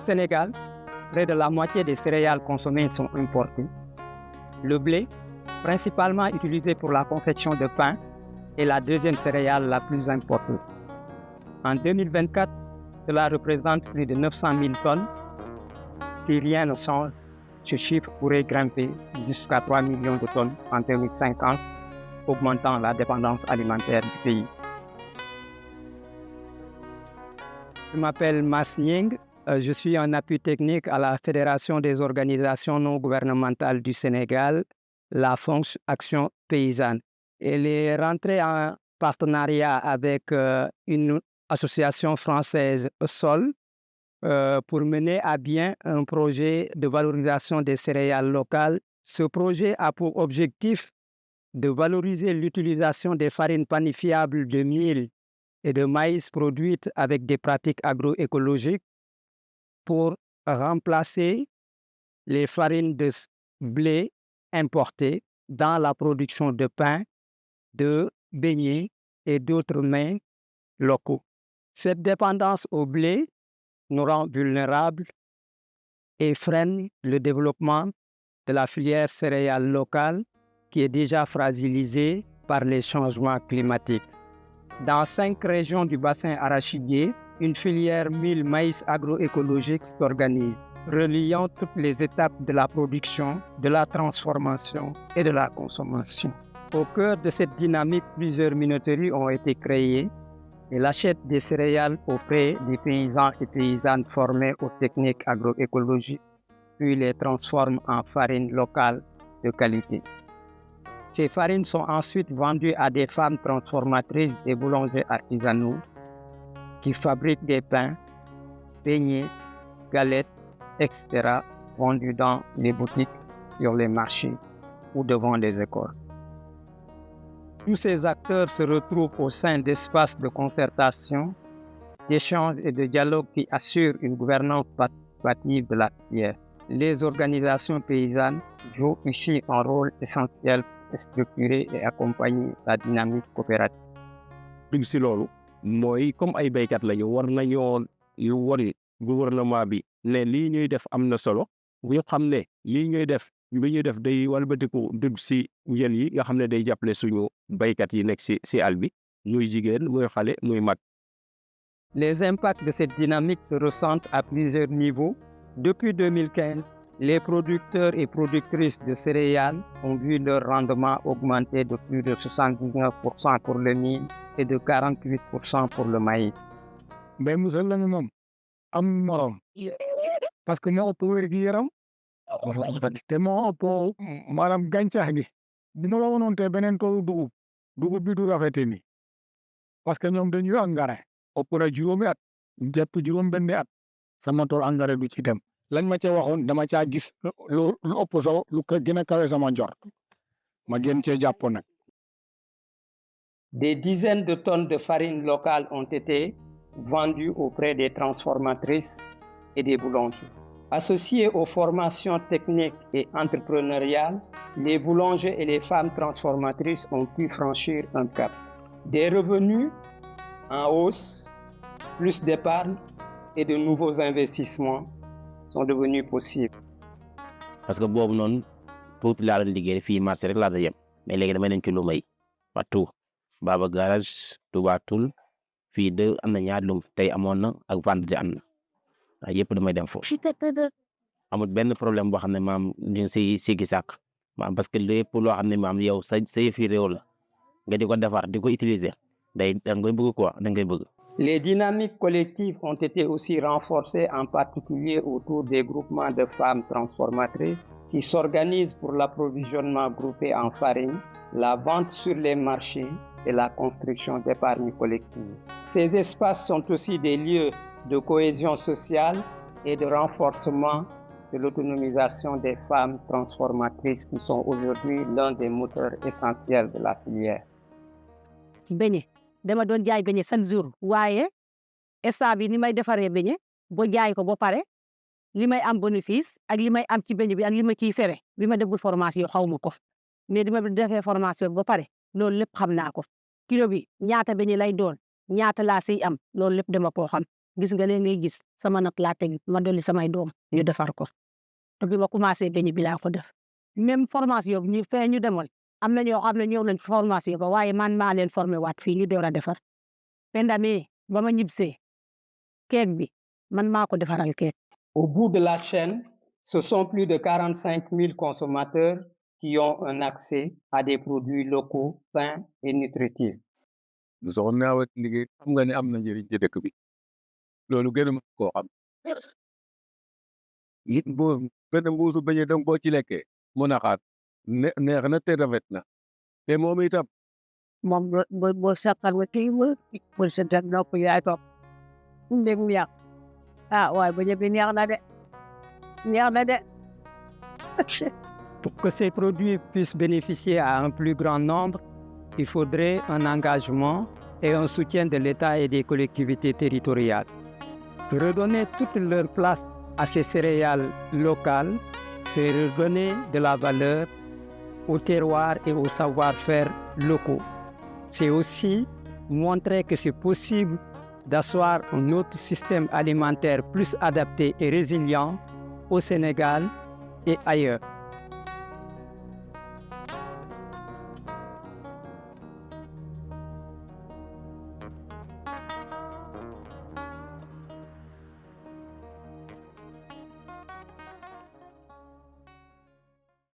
Sénégal, près de la moitié des céréales consommées sont importées. Le blé, principalement utilisé pour la confection de pain, est la deuxième céréale la plus importée. En 2024, cela représente plus de 900 000 tonnes. Si rien ne change, ce chiffre pourrait grimper jusqu'à 3 millions de tonnes en 2050, augmentant la dépendance alimentaire du pays. Je m'appelle Mas Nying, je suis en appui technique à la Fédération des organisations non gouvernementales du Sénégal, la FONGE Action Paysanne. Elle est rentrée en partenariat avec une association française, SOL, pour mener à bien un projet de valorisation des céréales locales. Ce projet a pour objectif de valoriser l'utilisation des farines panifiables de mil et de maïs produites avec des pratiques agroécologiques pour remplacer les farines de blé importées dans la production de pain, de beignets et d'autres mets locaux. Cette dépendance au blé nous rend vulnérables et freine le développement de la filière céréale locale qui est déjà fragilisée par les changements climatiques. Dans 5 régions du bassin arachidier, une filière mil-maïs agroécologique s'organise, reliant toutes les étapes de la production, de la transformation et de la consommation. Au cœur de cette dynamique, plusieurs minoteries ont été créées. Elle achète des céréales auprès des paysans et paysannes formés aux techniques agroécologiques, puis les transforme en farine locale de qualité. Ces farines sont ensuite vendues à des femmes transformatrices et boulangers artisanaux qui fabriquent des pains, beignets, galettes, etc. vendus dans les boutiques, sur les marchés ou devant les écoles. Tous ces acteurs se retrouvent au sein d'espaces de concertation, d'échange et de dialogue qui assurent une gouvernance participative de la filière. Les organisations paysannes jouent ici un rôle essentiel pour structurer et accompagner la dynamique coopérative. dugg si loolu mooy comme ay béykat lañu war nañoo wari gouvernement bi ne lii ñuy def am na solo ñu xam ne lii ñuy def day walbatiku dugg si njël yi nga xam ne day jàppale suñu béykat yi nekk si àll bi muy jigéen muy xale muy mag. Les impacts de cette dynamique se ressentent à plusieurs niveaux. Depuis 2015, les producteurs et productrices de céréales ont vu leur rendement augmenter de plus de 79% pour le mil et de 48% pour le maïs. mbéy mu sell la ñu moom am morom parce que moo ëpp wér gi yaram te moo ëpp maanaam gàncax gi dina la wonoon te beneen toolu dugub bi du rafete ni parce que ñoom dañuy engrais ëpp na juróomi at jàpp juróom benni at sama tool engrais du ci dem lañ ma ca waxoon dama caa gis lu ëpp solo lu ko gën a kawe sama njort ma gën cee jàpp nag. Des dizaines de tonnes de farine locale ont été vendues auprès des transformatrices et des boulangers. Associés aux formations techniques et entrepreneuriales, les boulangers et les femmes transformatrices ont pu franchir un cap. Des revenus en hausse, plus d'épargne et de nouveaux investissements sont devenus possibles. parce que boobu noonu tuuti laa doon liggéey fii marché rek laa doon yem mais léegi damay nañ ci lu may partout Baba Garage Touba Toul fii de am na ñaar lum tey amoon na ak vendredi am na waaye yëpp damay dem foofu amul benn problème boo xam ne maam ñu si sigi sàkk maam parce que lépp loo xam ne maam yow sa yëfi réew la nga di ko defar di ko utiliser da ngay bëgg quoi da ngay bëgg. Les dynamiques collectives ont été aussi renforcées, en particulier autour des groupements de femmes transformatrices qui s'organisent pour l'approvisionnement groupé en farine, la vente sur les marchés et la construction d'épargne collective. Ces espaces sont aussi des lieux de cohésion sociale et de renforcement de l'autonomisation des femmes transformatrices qui sont aujourd'hui l'un des moteurs essentiels de la filière. beñe dama doon jaay beñe chaque jour waaye instant bi ni may defaree beñe ba jaay ko ba pare li may am bénéfice ak li may am ci beñe bi ak li ma ciy fere bi ma deful formation xaw ma ko mais di ma defee formation ba pare loolu lépp xam naa ko kilo bi ñaata beñe lay doon ñaata laa siy am loolu lépp dama koo xam gis nga leen ngay gis sama nag laa teg ma dolli samay doom ñu defar ko te bi ma commencé beñe bi laa ko def même formation bi ñu fee ñu demoon am na ñoo xam ne ñëw nañ formation ba waaye man maa leen formé waat fii ñu door a defar pendamee ba ma ñibsee keek bi man maa ko defaral keek. Au bout de la chaîne, ce sont plus de 45 000 consommateurs qui ont un accès à des produits locaux, sains et nutritifs. soxna Nawet liggéey xam nga ne am na njëriñ ci dëkk bi loolu gën a mën koo xam it boo benn mbuusu beñe donc boo ci lekkee mun a xaar neex na te rafet na te moom itam moom boo saqal wa kii bul sa teg nopp yaay topp ndég mu yàq waaye beñe bi neex na de Pour que ces produits puissent bénéficier à un plus grand nombre, il faudrait un engagement et un soutien de l'État et des collectivités territoriales. Redonner toute leur place à ces céréales locales, c'est redonner de la valeur au terroir et au savoir-faire locaux. C'est aussi montrer que c'est possible d'asseoir un autre système alimentaire plus adapté et résilient au Sénégal et ailleurs.